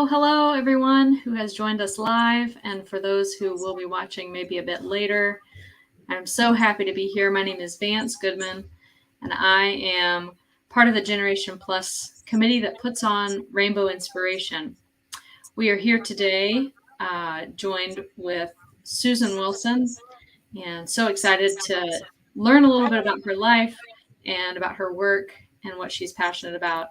Hello, everyone who has joined us live, and for those who will be watching maybe a bit later. I'm so happy to be here. My name is Vance Goodman, and I am part of the Generation Plus committee that puts on Rainbow Inspiration. We are here today, joined with Susan Wilson, and so excited to learn a little bit about her life and about her work and what she's passionate about.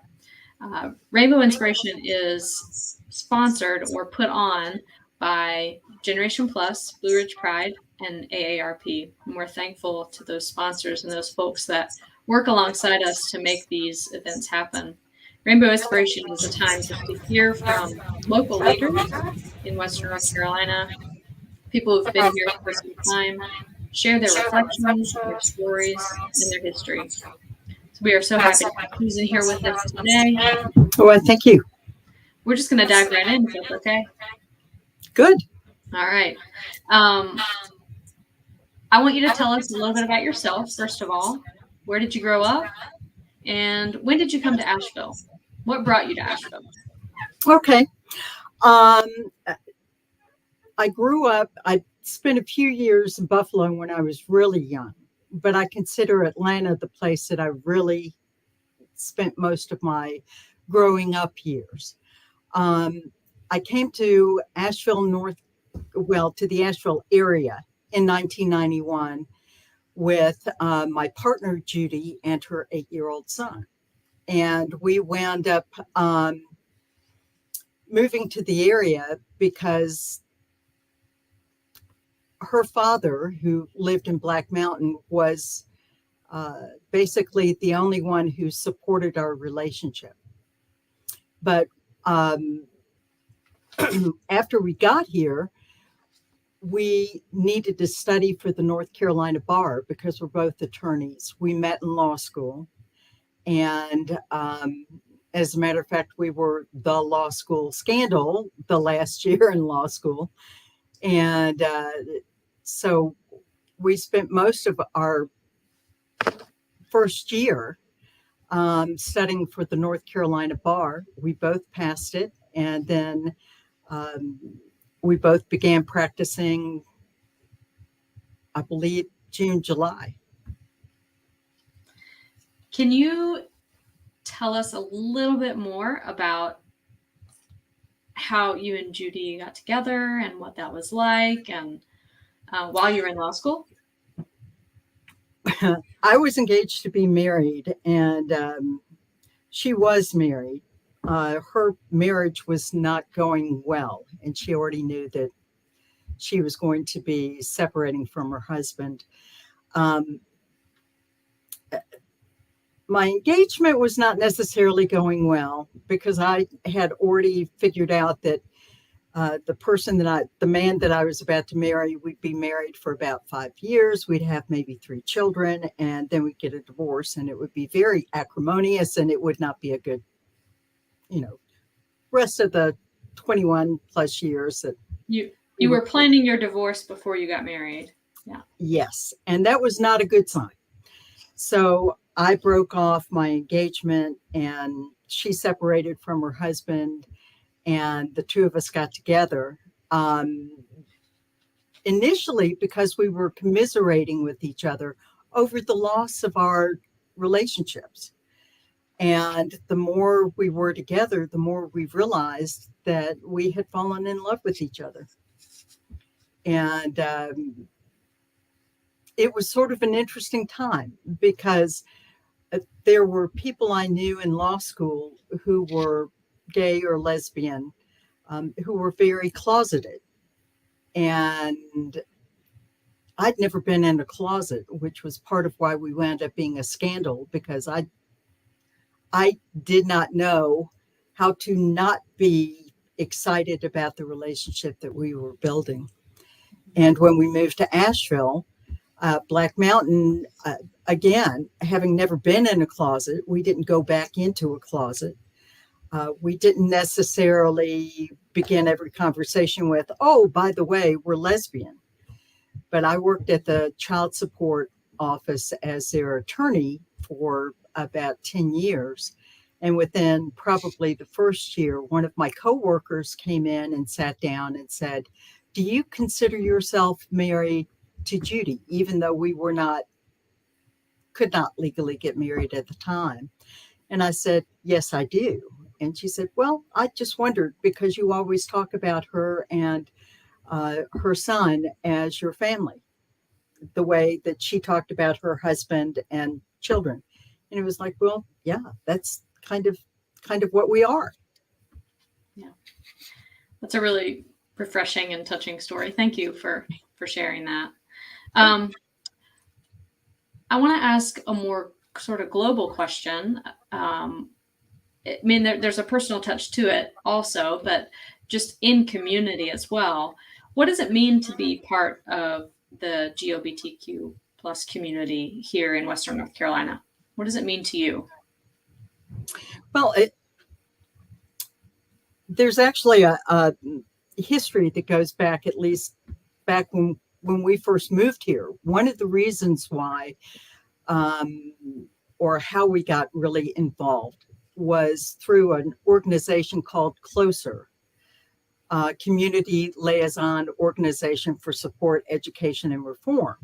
Rainbow Inspiration is sponsored or put on by Generation Plus, Blue Ridge Pride, and AARP. And we're thankful to those sponsors and those folks that work alongside us to make these events happen. Rainbow Inspiration is a time to hear from local leaders in Western North Carolina, people who've been here for some time, share their reflections, their stories, and their history. So we are so happy to have Susan here with us today. Well, thank you. We're just going to dive right in, if that's okay. Good. All right. I want you to tell us a little bit about yourself, first of all. Where did you grow up? And when did you come to Asheville? What brought you to Asheville? Okay. I grew up, I spent a few years in Buffalo when I was really young, but I consider Atlanta the place that I really spent most of my growing up years. I came to Asheville, to the Asheville area in 1991 with my partner, Judy, and her 8-year-old son. And we wound up moving to the area because her father, who lived in Black Mountain, was basically the only one who supported our relationship. But after we got here, we needed to study for the North Carolina bar because we're both attorneys. We met in law school. And as a matter of fact, we were the law school scandal the last year in law school. And so we spent most of our first year studying for the North Carolina bar. We both passed it. And then we both began practicing, I believe, June, July. Can you tell us a little bit more about how you and Judy got together and what that was like, and while you were in law school? I was engaged to be married, and she was married. Her marriage was not going well, and she already knew that she was going to be separating from her husband. My engagement was not necessarily going well because I had already figured out that the man that I was about to marry, we'd be married for about 5 years. We'd have maybe 3 children, and then we'd get a divorce, and it would be very acrimonious, and it would not be a good, rest of the 21 plus years that you were planning your divorce before you got married. Yeah. Yes. And that was not a good sign. So I broke off my engagement, and she separated from her husband, and the two of us got together. Initially, because we were commiserating with each other over the loss of our relationships. And the more we were together, the more we realized that we had fallen in love with each other. And it was sort of an interesting time because there were people I knew in law school who were gay or lesbian, who were very closeted. And I'd never been in a closet, which was part of why we wound up being a scandal, because I did not know how to not be excited about the relationship that we were building. And when we moved to Asheville, Black Mountain, again, having never been in a closet, we didn't go back into a closet. We didn't necessarily begin every conversation with, oh, by the way, we're lesbian. But I worked at the child support office as their attorney for about 10 years. And within probably the first year, one of my coworkers came in and sat down and said, "Do you consider yourself married to Judy?" Even though we could not legally get married at the time. And I said, "Yes, I do." And she said, "Well, I just wondered because you always talk about her and her son as your family, the way that she talked about her husband and children." And it was like, well, yeah, that's kind of what we are. Yeah. That's a really refreshing and touching story. Thank you for sharing that. I want to ask a more sort of global question. I mean, there's a personal touch to it also, but just in community as well. What does it mean to be part of the GOBTQ plus community here in Western North Carolina? What does it mean to you? Well, there's actually a history that goes back, at least back when we first moved here. One of the reasons why or how we got really involved was through an organization called Closer, Community Liaison Organization for Support, Education, and Reform,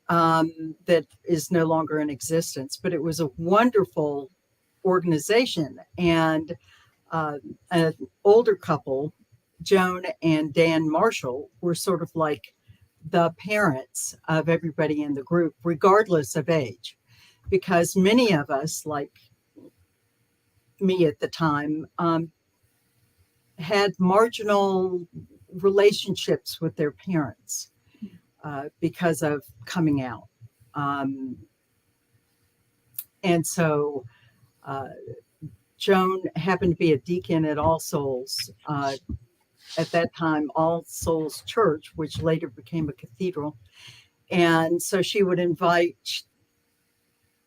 that is no longer in existence. But it was a wonderful organization. And an older couple, Joan and Dan Marshall, were sort of like the parents of everybody in the group, regardless of age, because many of us, like me at the time, had marginal relationships with their parents because of coming out. And so Joan happened to be a deacon at All Souls, at that time, All Souls Church, which later became a cathedral. And so she would invite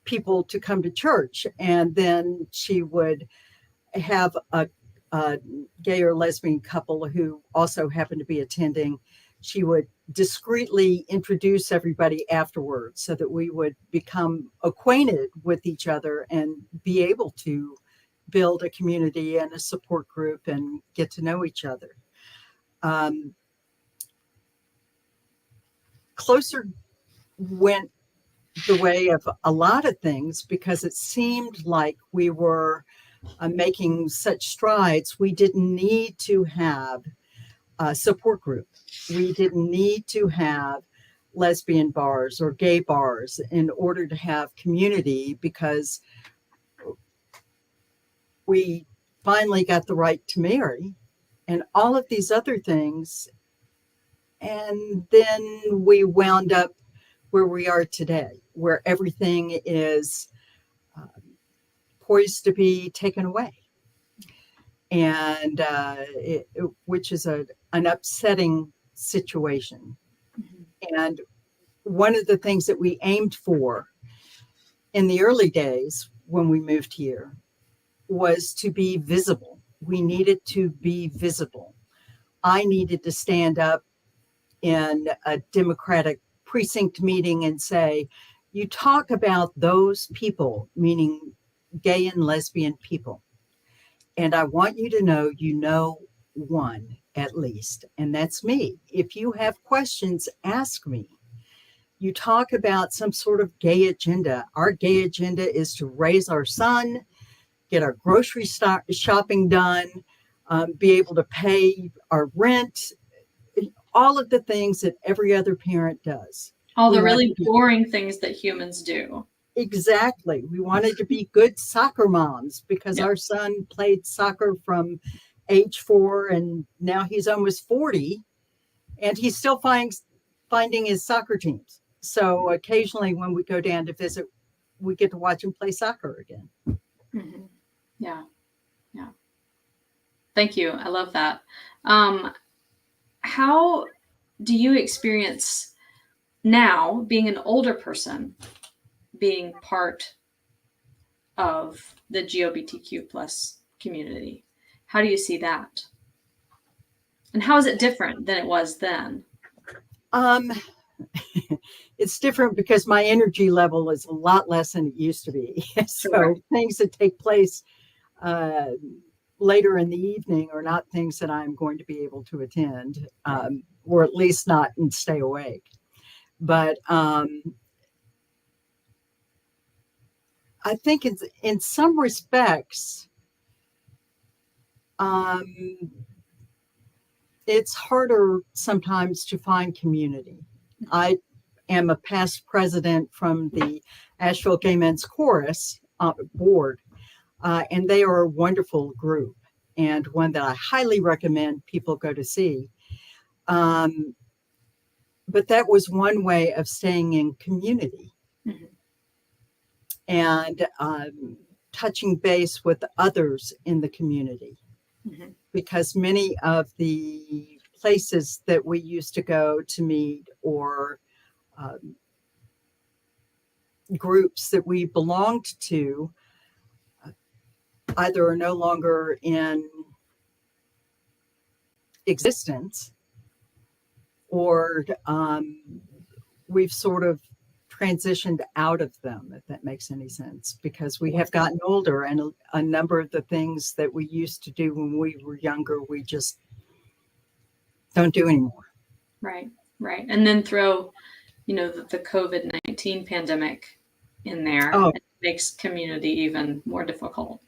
people to come to church, and then she would have a gay or lesbian couple who also happened to be attending. She would discreetly introduce everybody afterwards so that we would become acquainted with each other and be able to build a community and a support group and get to know each other. Closer went the way of a lot of things because it seemed like we were making such strides. We didn't need to have a support group. We didn't need to have lesbian bars or gay bars in order to have community, because we finally got the right to marry and all of these other things. And then we wound up where we are today, where everything is poised to be taken away. And which is an upsetting situation. Mm-hmm. And one of the things that we aimed for in the early days when we moved here was to be visible. We needed to be visible. I needed to stand up in a Democratic precinct meeting and say, "You talk about those people," meaning gay and lesbian people, "and I want you to know you know one at least, and that's me. If you have questions, ask me. You talk about some sort of gay agenda. Our gay agenda is to raise our son, get our grocery shopping done, be able to pay our rent, all of the things that every other parent does. All the really boring things that humans do." Exactly. We wanted to be good soccer moms because our son played soccer from age 4, and now he's almost 40, and he's still finding his soccer teams. So occasionally when we go down to visit, we get to watch him play soccer again. Mm-hmm. Yeah. Yeah. Thank you. I love that. How do you experience now, being an older person, being part of the GOBTQ plus community? How do you see that? And how is it different than it was then? It's different because my energy level is a lot less than it used to be. So things that take place uh, later in the evening are not things that I'm going to be able to attend, or at least not and stay awake. But I think in some respects, it's harder sometimes to find community. I am a past president from the Asheville Gay Men's Chorus board, and they are a wonderful group and one that I highly recommend people go to see. But that was one way of staying in community and touching base with others in the community. Because many of the places that we used to go to meet or groups that we belonged to either are no longer in existence or we've sort of transitioned out of them, if that makes any sense, because we have gotten older and a number of the things that we used to do when we were younger, we just don't do anymore. Right. And then throw, the COVID-19 pandemic in there. Oh, it makes community even more difficult.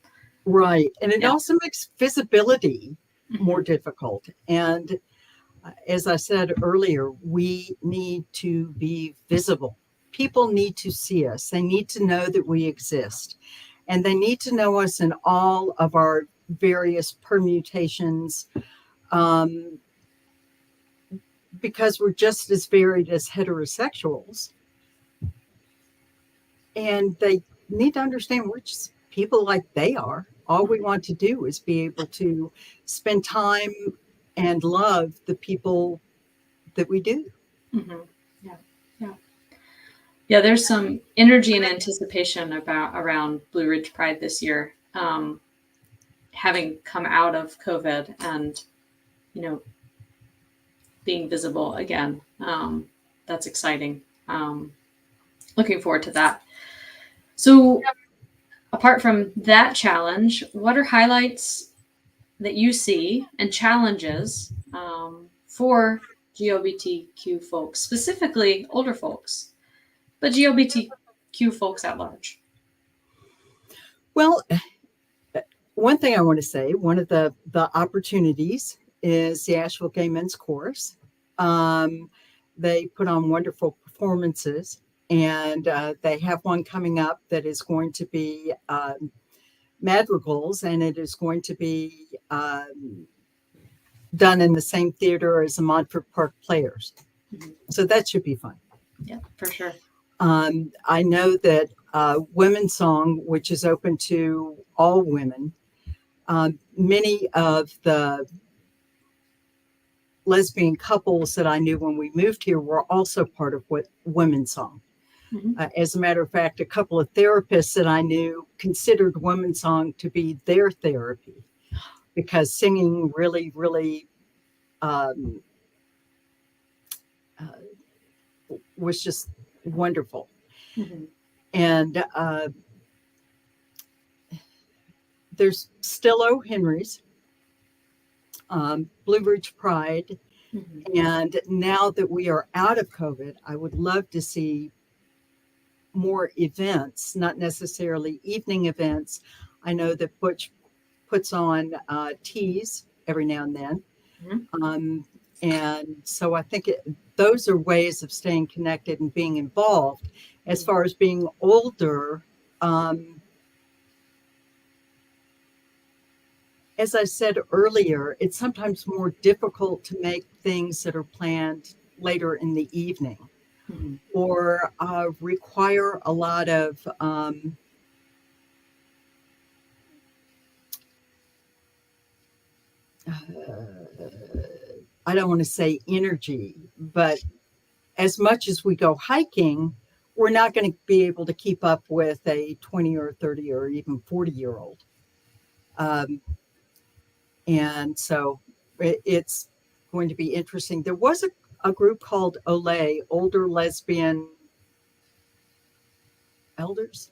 Right. And it also makes visibility more difficult. And as I said earlier, we need to be visible. People need to see us. They need to know that we exist. And they need to know us in all of our various permutations, because we're just as varied as heterosexuals. And they need to understand we're just people like they are. All we want to do is be able to spend time and love the people that we do. Yeah, there's some energy and anticipation around Blue Ridge Pride this year, having come out of COVID and, being visible again. That's exciting. Looking forward to that. So apart from that challenge, what are highlights that you see and challenges for GLBTQ folks, specifically older folks, but GLBTQ folks at large? Well, one thing I want to say, one of the opportunities is the Asheville Gay Men's Chorus. They put on wonderful performances, and they have one coming up that is going to be madrigals, and it is going to be done in the same theater as the Montfort Park Players. So that should be fun. Yeah, for sure. I know that Women's Song, which is open to all women, many of the lesbian couples that I knew when we moved here were also part of Women's Song. As a matter of fact, a couple of therapists that I knew considered Women's Song to be their therapy because singing really, really was just wonderful. And there's still O. Henry's, Blue Ridge Pride. And now that we are out of COVID, I would love to see more events, not necessarily evening events. I know that Butch puts on teas every now and then. And so I think those are ways of staying connected and being involved. As far as being older, as I said earlier, it's sometimes more difficult to make things that are planned later in the evening or require a lot of I don't want to say energy, but as much as we go hiking, we're not going to be able to keep up with a 20 or 30 or even 40-year-old. And so it's going to be interesting. There was a group called OLE, Older Lesbian Elders.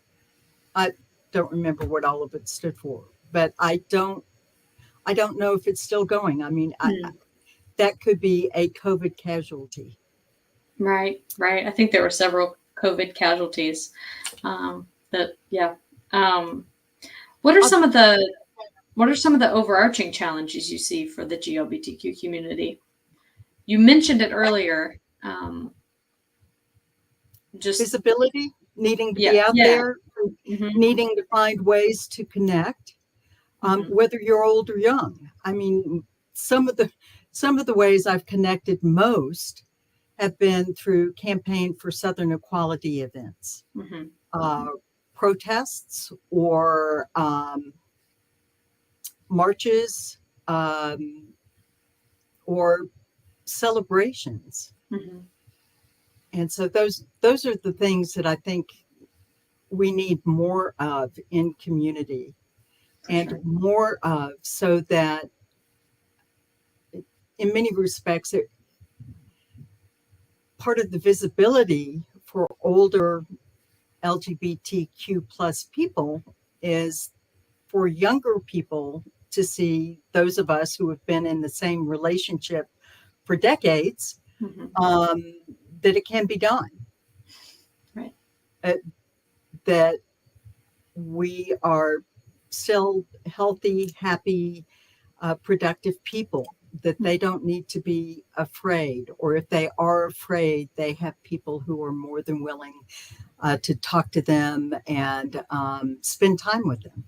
I don't remember what all of it stood for, but I don't know if it's still going. I mean, Hmm. that could be a COVID casualty. Right, right. I think there were several COVID casualties. That yeah. Um, what are Uh, some of the overarching challenges you see for the GLBTQ community? You mentioned it earlier. Just Visibility, needing to yeah, be out yeah. there, Hmm. needing to find ways to connect, Hmm. whether you're old or young. I mean, some of the ways I've connected most have been through Campaign for Southern Equality events, Hmm. uh, protests, or marches, um, or celebrations. Hmm. And so those are the things that I think we need more of in community, For and sure. more of, so that in many respects part of the visibility for older LGBTQ plus people is for younger people to see those of us who have been in the same relationship for decades, Hmm. um, that it can be done, Right. uh, that we are still healthy, happy, productive people, that they don't need to be afraid, or if they are afraid, they have people who are more than willing to talk to them and spend time with them.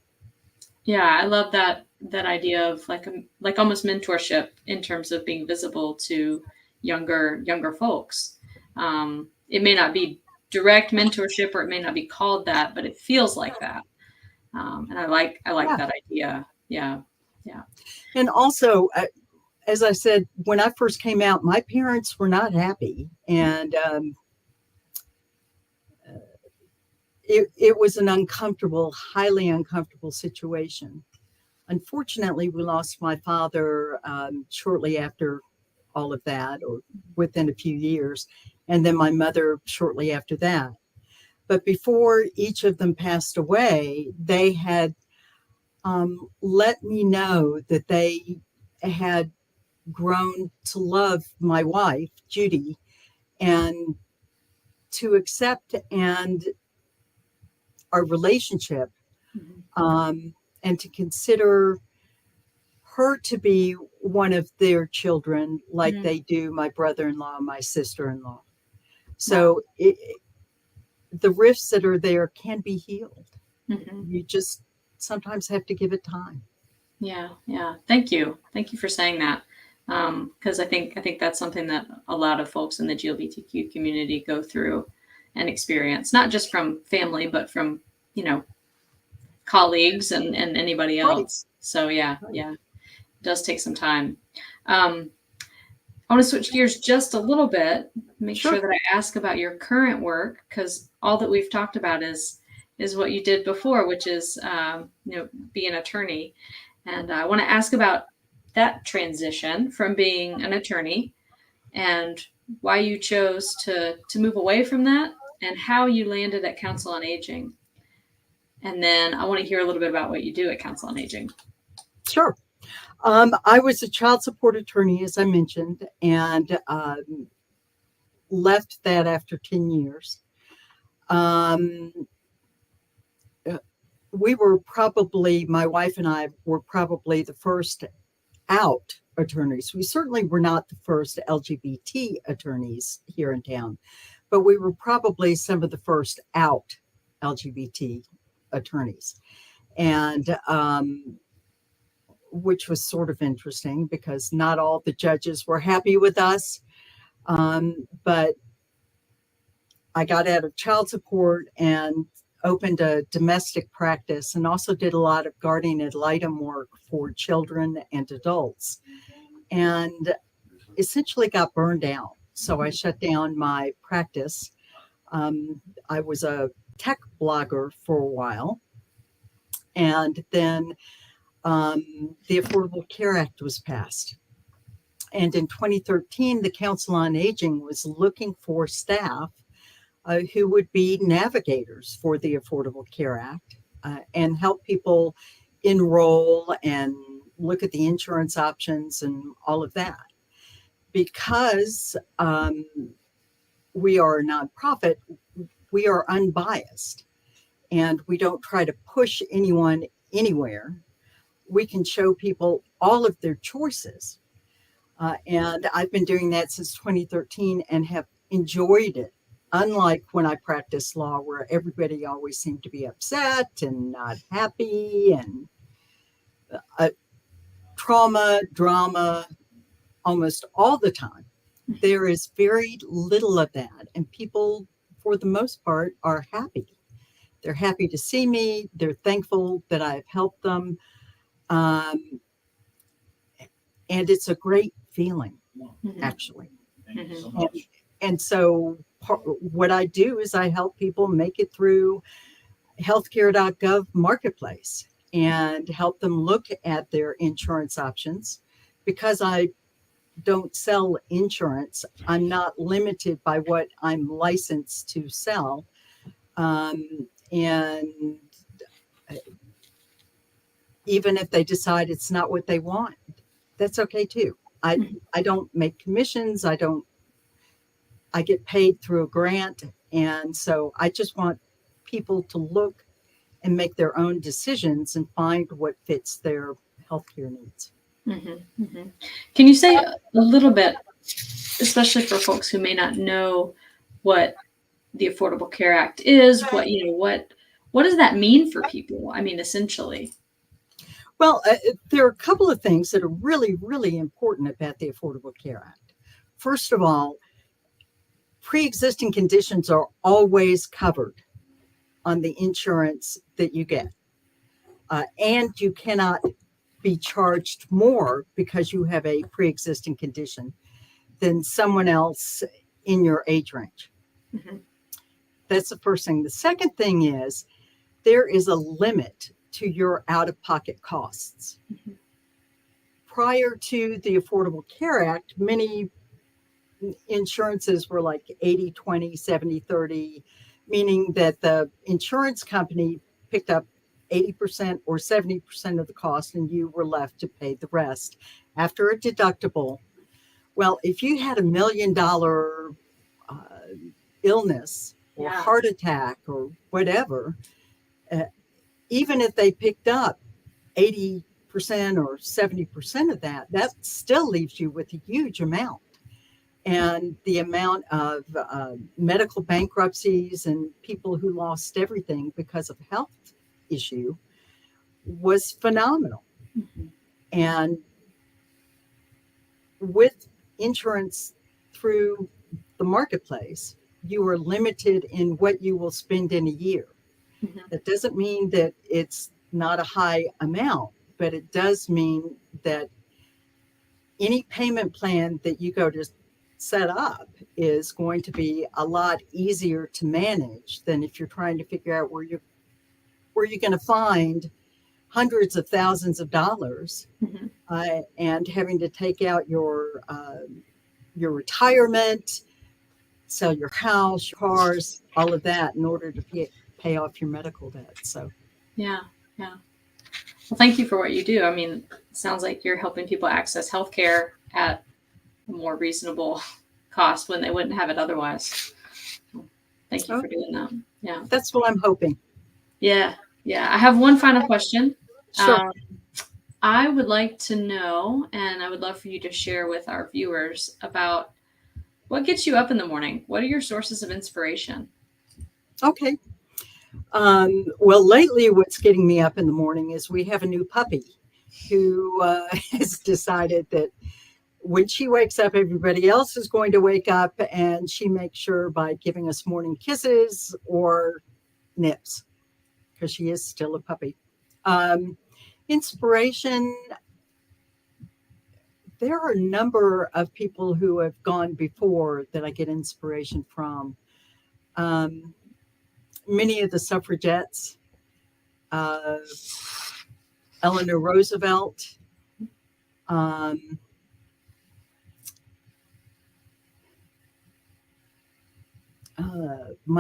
Yeah, I love that idea of like almost mentorship in terms of being visible to younger folks. It may not be direct mentorship, or it may not be called that, but it feels like that. And I like Yeah. that idea. Yeah, yeah. And also, as I said, when I first came out, my parents were not happy. And it was an uncomfortable, highly uncomfortable situation. Unfortunately, we lost my father shortly after all of that, or within a few years, and then my mother shortly after that. But before each of them passed away, they had let me know that they had grown to love my wife, Judy, and to accept and our relationship, Mhm. and to consider her to be one of their children, like Mhm. they do my brother-in-law, my sister-in-law. Wow. So the rifts that are there can be healed. Hmm. You just sometimes have to give it time. Yeah, yeah. Thank you for saying that. Because I think that's something that a lot of folks in the GLBTQ community go through and experience, not just from family, but from you know colleagues and anybody Right. else. So yeah, Right. yeah, it does take some time. Um, I want to switch gears just a little bit, make sure Sure. that I ask about your current work, because all that we've talked about is what you did before, which is be an attorney. And I want to ask about that transition from being an attorney and why you chose to move away from that, and how you landed at Council on Aging. And then I want to hear a little bit about what you do at Council on Aging. Sure. I was a child support attorney, as I mentioned, and left that after 10 years. Um, uh, my wife and I were probably the first out attorneys. We certainly were not the first LGBT attorneys here in town, but we were probably some of the first out LGBT attorneys. And which was sort of interesting because not all the judges were happy with us. But I got out of child support and opened a domestic practice, and also did a lot of guardian ad litem work for children and adults, and essentially got burned out. So I shut down my practice. I was a tech blogger for a while. And then the Affordable Care Act was passed. And in 2013, the Council on Aging was looking for staff who would be navigators for the Affordable Care Act, and help people enroll and look at the insurance options and all of that. Because we are a nonprofit, we are unbiased and we don't try to push anyone anywhere. We can show people all of their choices. And I've been doing that since 2013 and have enjoyed it. Unlike when I practiced law, where everybody always seemed to be upset and not happy and trauma, drama, almost all the time. There is very little of that. And people, for the most part, are happy. They're happy to see me. They're thankful that I've helped them. And it's a great feeling, actually. Thank you so much. And so what I do is I help people make it through healthcare.gov marketplace and help them look at their insurance options. Because I don't sell insurance, I'm not limited by what I'm licensed to sell. And even if they decide it's not what they want, that's okay too. I don't make commissions. I get paid through a grant. And so I just want people to look and make their own decisions and find what fits their healthcare needs. Can you say a little bit, especially for folks who may not know what the Affordable Care Act is, what does that mean for people? I mean, essentially. Well, there are a couple of things that are really, really important about the Affordable Care Act. First of all, pre-existing conditions are always covered on the insurance that you get. And you cannot be charged more because you have a pre-existing condition than someone else in your age range. That's the first thing. The second thing is there is a limit to your out-of-pocket costs. Prior to the Affordable Care Act, many insurances were like 80-20, 70-30, meaning that the insurance company picked up 80% or 70% of the cost and you were left to pay the rest after a deductible. Well, if you had $1 million illness or heart attack or whatever, even if they picked up 80% or 70% of that, that still leaves you with a huge amount. And the amount of medical bankruptcies and people who lost everything because of health issue was phenomenal. And with insurance through the marketplace, you are limited in what you will spend in a year. That doesn't mean that it's not a high amount, but it does mean that any payment plan that you go to set up is going to be a lot easier to manage than if you're trying to figure out where you're going to find hundreds of thousands of dollars and having to take out your retirement, sell your house, your cars, all of that in order to pay off your medical debt. So, yeah. Well, thank you for what you do. I mean, it sounds like you're helping people access healthcare at a more reasonable cost when they wouldn't have it otherwise. Thank you for doing that. Yeah. That's what I'm hoping. Yeah. I have one final question. Sure. I would like to know, and I would love for you to share with our viewers about what gets you up in the morning. What are your sources of inspiration? Okay. Well, lately what's getting me up in the morning is we have a new puppy who has decided that when she wakes up, everybody else is going to wake up, and she makes sure by giving us morning kisses or nips, because she is still a puppy. Inspiration. There are a number of people who have gone before that I get inspiration from. Many of the suffragettes, Eleanor Roosevelt, my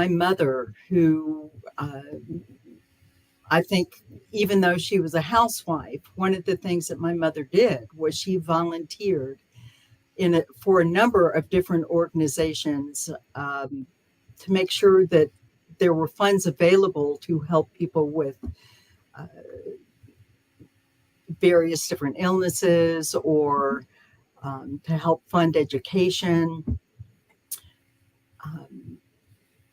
mother, who I think even though she was a housewife, one of the things that my mother did was she volunteered for a number of different organizations to make sure that there were funds available to help people with various different illnesses or to help fund education.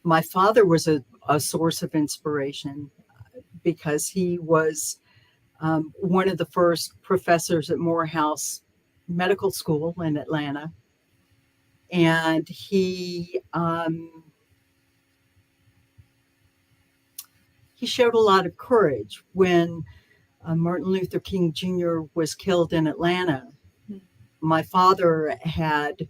My father was a source of inspiration because he was one of the first professors at Morehouse Medical School in Atlanta. And he showed a lot of courage when Martin Luther King Jr. was killed in Atlanta. My father had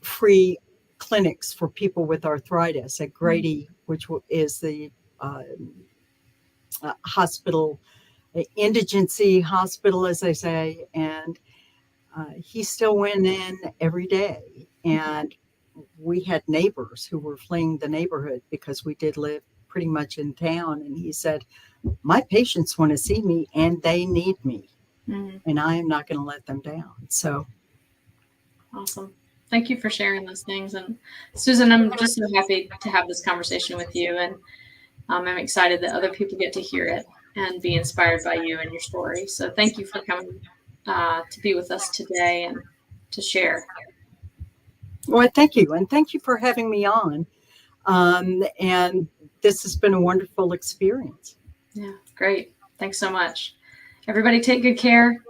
free clinics for people with arthritis at Grady, which is the hospital, indigency hospital, as they say. And he still went in every day. And we had neighbors who were fleeing the neighborhood because we did live pretty much in town. And he said, my patients want to see me and they need me. And I am not going to let them down. So awesome. Thank you for sharing those things. And Susan, I'm just so happy to have this conversation with you. And I'm excited that other people get to hear it and be inspired by you and your story. So thank you for coming to be with us today and to share. Well, thank you. And thank you for having me on. And this has been a wonderful experience. Yeah, great. Thanks so much. Everybody take good care.